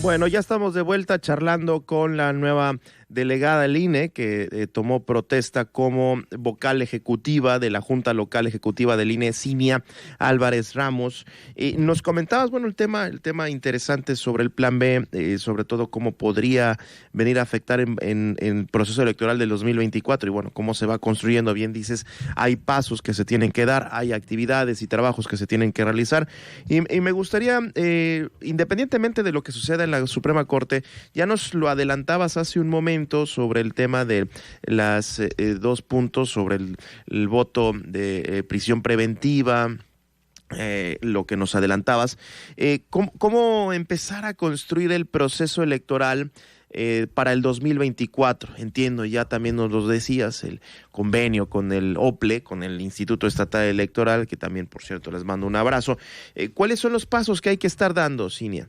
Bueno, ya estamos de vuelta charlando con la nueva delegada del INE que tomó protesta como vocal ejecutiva de la Junta Local Ejecutiva del INE, Cinia Álvarez Ramos. Nos comentabas, bueno, el tema interesante sobre el Plan B, sobre todo cómo podría venir a afectar en el proceso electoral del 2024 y bueno, cómo se va construyendo. Bien dices, hay pasos que se tienen que dar, hay actividades y trabajos que se tienen que realizar y me gustaría, independientemente de lo que suceda en la Suprema Corte, ya nos lo adelantabas hace un momento sobre el tema de las 2 puntos sobre el voto de prisión preventiva, lo que nos adelantabas, ¿cómo empezar a construir el proceso electoral para el 2024? Entiendo, ya también nos lo decías, el convenio con el OPLE, con el Instituto Estatal Electoral, que también, por cierto, les mando un abrazo. ¿Cuáles son los pasos que hay que estar dando, Cinia?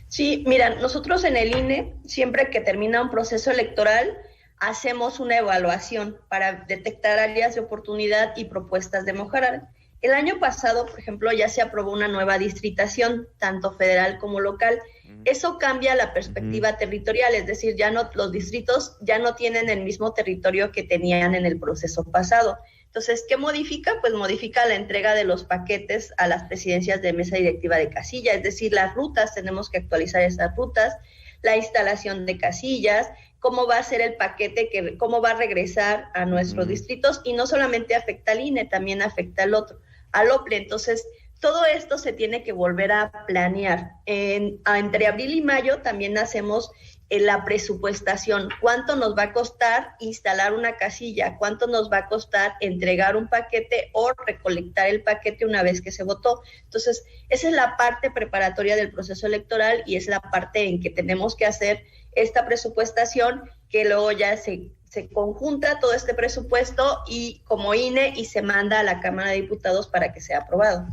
Sí, mira, nosotros en el INE, siempre que termina un proceso electoral, hacemos una evaluación para detectar áreas de oportunidad y propuestas de mejorar. El año pasado, por ejemplo, ya se aprobó una nueva distritación, tanto federal como local. Eso cambia la perspectiva territorial, es decir, ya no, los distritos ya no tienen el mismo territorio que tenían en el proceso pasado. Entonces, ¿qué modifica? Pues modifica la entrega de los paquetes a las presidencias de mesa directiva de casilla, es decir, las rutas, tenemos que actualizar esas rutas, la instalación de casillas, cómo va a ser el paquete, cómo va a regresar a nuestros distritos, y no solamente afecta al INE, también afecta al OPLE. Entonces, todo esto se tiene que volver a planear. Entre abril y mayo también hacemos la presupuestación. ¿Cuánto nos va a costar instalar una casilla? ¿Cuánto nos va a costar entregar un paquete o recolectar el paquete una vez que se votó? Entonces, esa es la parte preparatoria del proceso electoral y es la parte en que tenemos que hacer esta presupuestación, que luego ya se conjunta todo este presupuesto y como INE y se manda a la Cámara de Diputados para que sea aprobado.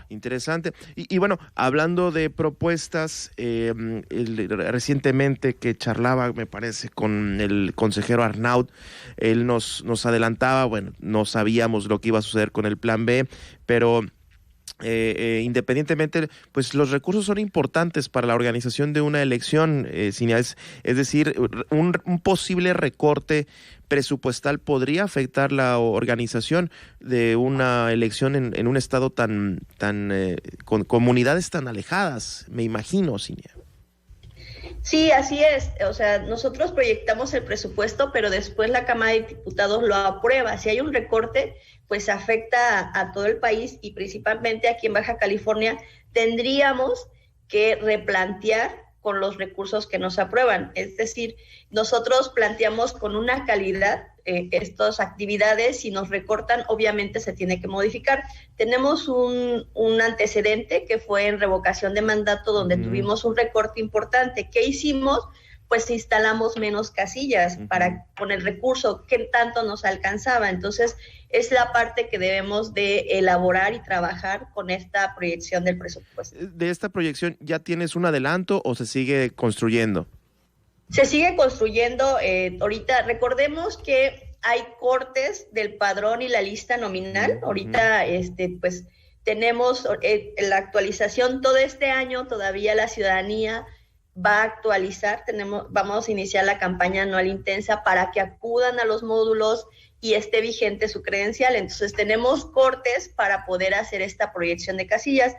Interesante. Y bueno, hablando de propuestas, recientemente que charlaba, me parece, con el consejero Arnaud, él nos adelantaba, bueno, no sabíamos lo que iba a suceder con el Plan B, pero independientemente, pues los recursos son importantes para la organización de una elección, Cinia, es decir, un posible recorte presupuestal podría afectar la organización de una elección en un estado tan con comunidades tan alejadas, me imagino, Cinia. Sí, así es. O sea, nosotros proyectamos el presupuesto, pero después la Cámara de Diputados lo aprueba. Si hay un recorte, pues afecta a todo el país y principalmente aquí en Baja California tendríamos que replantear con los recursos que nos aprueban. Es decir, nosotros planteamos con una calidad estas actividades. Si nos recortan, obviamente se tiene que modificar. Tenemos un antecedente que fue en revocación de mandato donde tuvimos un recorte importante. ¿Qué hicimos? Pues instalamos menos casillas para con el recurso que tanto nos alcanzaba. Entonces, es la parte que debemos de elaborar y trabajar con esta proyección del presupuesto. ¿De esta proyección ya tienes un adelanto o se sigue construyendo? Se sigue construyendo. Ahorita, recordemos que hay cortes del padrón y la lista nominal. Ahorita, pues, tenemos la actualización todo este año. Todavía la ciudadanía va a actualizar, vamos a iniciar la campaña anual intensa para que acudan a los módulos y esté vigente su credencial. Entonces tenemos cortes para poder hacer esta proyección de casillas.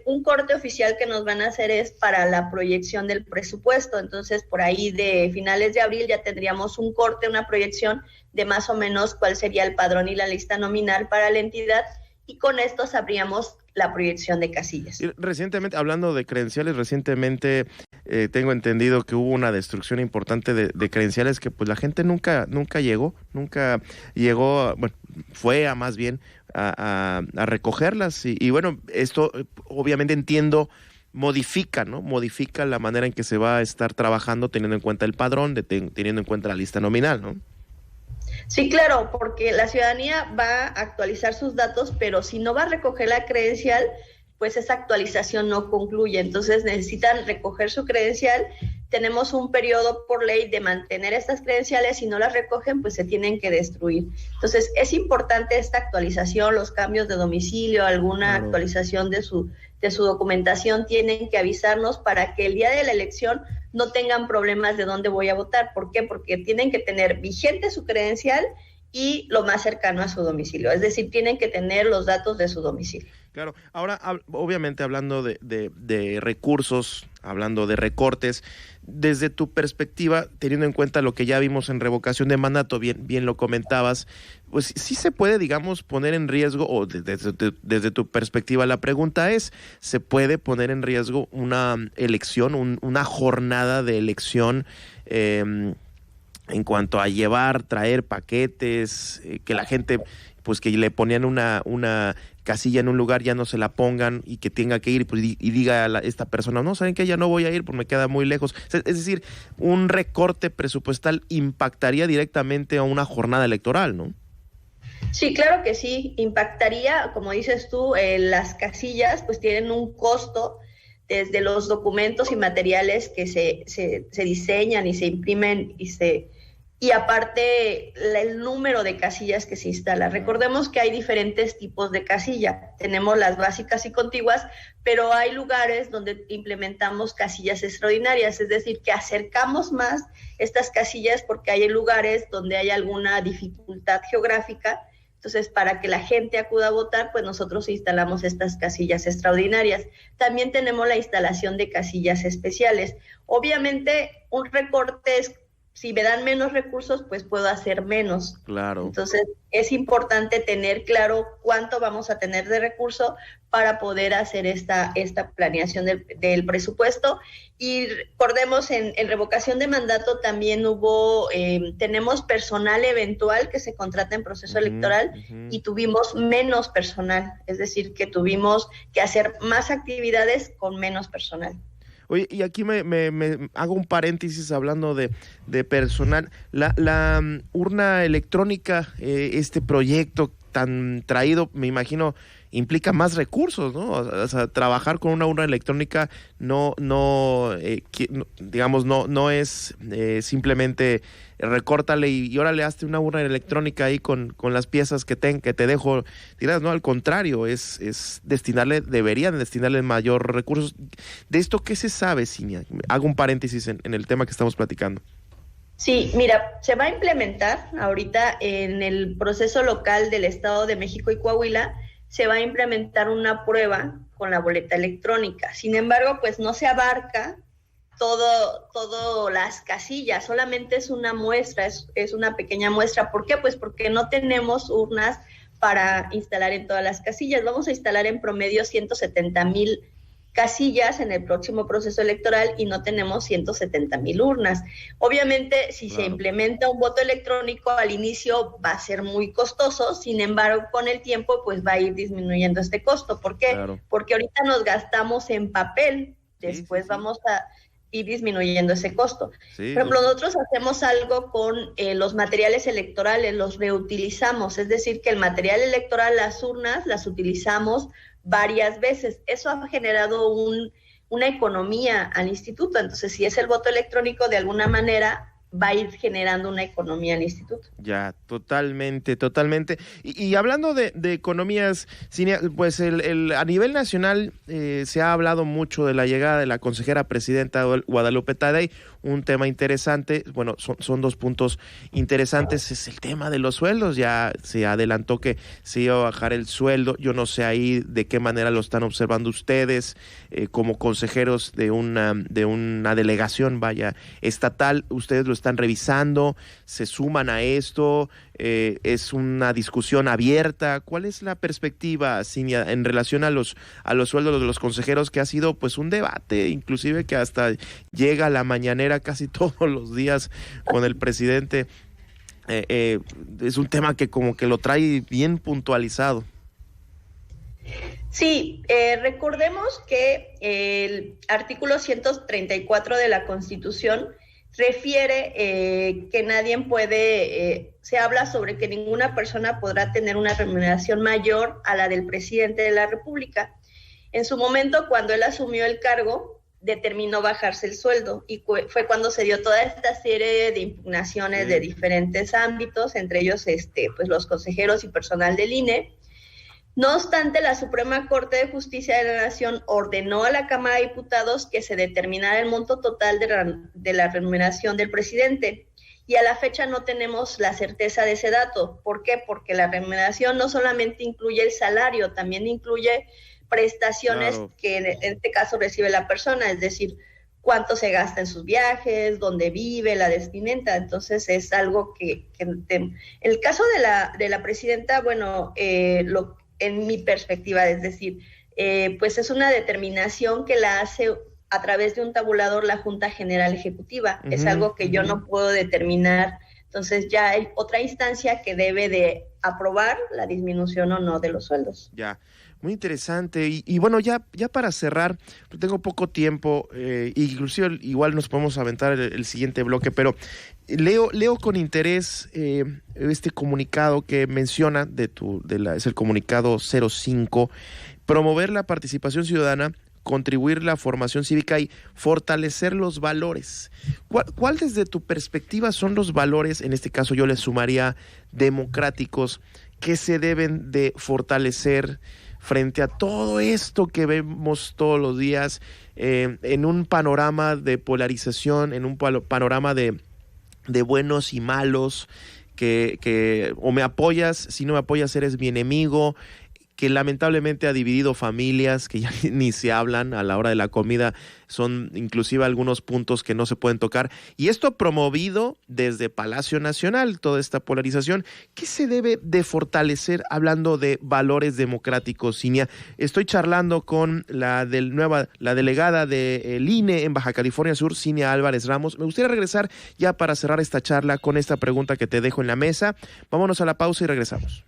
Un corte oficial que nos van a hacer es para la proyección del presupuesto. Entonces por ahí de finales de abril ya tendríamos un corte, una proyección de más o menos cuál sería el padrón y la lista nominal para la entidad, y con esto sabríamos la proyección de casillas. Recientemente, hablando de credenciales, tengo entendido que hubo una destrucción importante de credenciales que pues la gente nunca llegó, bueno, fue más bien a recogerlas y bueno, esto obviamente entiendo modifica la manera en que se va a estar trabajando teniendo en cuenta el padrón, teniendo en cuenta la lista nominal, ¿no? Sí, claro, porque la ciudadanía va a actualizar sus datos, pero si no va a recoger la credencial, pues esa actualización no concluye. Entonces necesitan recoger su credencial, tenemos un periodo por ley de mantener estas credenciales. Si no las recogen, pues se tienen que destruir. Entonces, es importante esta actualización, los cambios de domicilio, alguna actualización de su documentación, tienen que avisarnos para que el día de la elección no tengan problemas de dónde voy a votar. ¿Por qué? Porque tienen que tener vigente su credencial y lo más cercano a su domicilio, es decir, tienen que tener los datos de su domicilio. Claro, ahora obviamente hablando de recursos, hablando de recortes, desde tu perspectiva, teniendo en cuenta lo que ya vimos en revocación de mandato, bien lo comentabas, pues sí se puede, digamos, poner en riesgo, o desde tu perspectiva la pregunta es, ¿se puede poner en riesgo una elección, una jornada de elección en cuanto a traer paquetes, que la gente, pues que le ponían una casilla en un lugar, ya no se la pongan y que tenga que ir, pues, y diga a esta persona, no, ¿saben qué? Ya no voy a ir porque me queda muy lejos? Es decir, un recorte presupuestal impactaría directamente a una jornada electoral, ¿no? Sí, claro que sí, impactaría, como dices tú, las casillas pues tienen un costo desde los documentos y materiales que se diseñan y se imprimen y aparte el número de casillas que se instala. Recordemos que hay diferentes tipos de casilla. Tenemos las básicas y contiguas, pero hay lugares donde implementamos casillas extraordinarias, es decir, que acercamos más estas casillas porque hay lugares donde hay alguna dificultad geográfica. Entonces, para que la gente acuda a votar, pues nosotros instalamos estas casillas extraordinarias. También tenemos la instalación de casillas especiales. Obviamente, un recorte es, si me dan menos recursos, pues puedo hacer menos. Claro. Entonces, es importante tener claro cuánto vamos a tener de recurso para poder hacer esta planeación del presupuesto. Y recordemos, en revocación de mandato también tenemos personal eventual que se contrata en proceso electoral y tuvimos menos personal, es decir, que tuvimos que hacer más actividades con menos personal. Oye, y aquí me hago un paréntesis hablando de personal. La urna electrónica, este proyecto tan traído, me imagino, implica más recursos, ¿no? O sea, trabajar con una urna electrónica no es simplemente recórtale y órale, hazte una urna electrónica ahí con las piezas que te dejo tiradas, no, al contrario, deberían destinarle mayor recursos. ¿De esto qué se sabe, Cinia? Hago un paréntesis en el tema que estamos platicando. Sí, mira, se va a implementar ahorita en el proceso local del Estado de México y Coahuila, se va a implementar una prueba con la boleta electrónica. Sin embargo, pues no se abarca todo las casillas, solamente es una muestra, es una pequeña muestra. ¿Por qué? Pues porque no tenemos urnas para instalar en todas las casillas. Vamos a instalar en promedio 170,000 casillas en el próximo proceso electoral y no tenemos 170,000 urnas. Obviamente, si se implementa un voto electrónico, al inicio va a ser muy costoso, sin embargo, con el tiempo, pues va a ir disminuyendo este costo. ¿Por qué? Claro. Porque ahorita nos gastamos en papel, después vamos a ir disminuyendo ese costo. Sí, por ejemplo, nosotros hacemos algo con los materiales electorales, los reutilizamos, es decir, que el material electoral, las urnas, las utilizamos varias veces. Eso ha generado una economía al instituto. Entonces, si es el voto electrónico, de alguna manera va a ir generando una economía al instituto. Ya, totalmente. Y hablando de economías, Cinia, pues a nivel nacional se ha hablado mucho de la llegada de la consejera presidenta Guadalupe Tadei, un tema interesante. Bueno, son dos puntos interesantes. Es el tema de los sueldos. Ya se adelantó que se iba a bajar el sueldo. Yo no sé ahí de qué manera lo están observando ustedes como consejeros de una delegación, estatal. Ustedes lo están revisando, se suman a esto, es una discusión abierta. ¿Cuál es la perspectiva, Cinia, en relación a los sueldos de los consejeros, que ha sido pues un debate, inclusive que hasta llega a la mañanera casi todos los días con el presidente? Es un tema que como que lo trae bien puntualizado. Sí, recordemos que el artículo 134 de la Constitución refiere que nadie se habla sobre que ninguna persona podrá tener una remuneración mayor a la del presidente de la República. En su momento, cuando él asumió el cargo, determinó bajarse el sueldo y fue cuando se dio toda esta serie de impugnaciones de diferentes ámbitos, entre ellos pues los consejeros y personal del INE. No obstante, la Suprema Corte de Justicia de la Nación ordenó a la Cámara de Diputados que se determinara el monto total de la remuneración del presidente. Y a la fecha no tenemos la certeza de ese dato. ¿Por qué? Porque la remuneración no solamente incluye el salario, también incluye prestaciones que en este caso recibe la persona, es decir, cuánto se gasta en sus viajes, dónde vive, la vestimenta. Entonces es algo que en el caso de la presidenta, bueno, en mi perspectiva, es decir, pues es una determinación que la hace a través de un tabulador la Junta General Ejecutiva. Es algo que yo no puedo determinar. Entonces ya hay otra instancia que debe de aprobar la disminución o no de los sueldos. Ya, muy interesante. Y bueno, ya para cerrar, tengo poco tiempo, inclusive igual nos podemos aventar el siguiente bloque, pero leo con interés este comunicado que menciona es el comunicado 05, promover la participación ciudadana, contribuir la formación cívica y fortalecer los valores. ¿Cuál desde tu perspectiva son los valores, en este caso yo les sumaría democráticos, que se deben de fortalecer frente a todo esto que vemos todos los días en un panorama de polarización, en un panorama de buenos y malos, que o me apoyas, si no me apoyas eres mi enemigo, que lamentablemente ha dividido familias que ya ni se hablan a la hora de la comida, son inclusive algunos puntos que no se pueden tocar, y esto promovido desde Palacio Nacional, toda esta polarización. ¿Qué se debe de fortalecer hablando de valores democráticos, Cinia? Estoy charlando con la delegada del INE en Baja California Sur, Cinia Álvarez Ramos. Me gustaría regresar ya para cerrar esta charla con esta pregunta que te dejo en la mesa. Vámonos a la pausa y regresamos.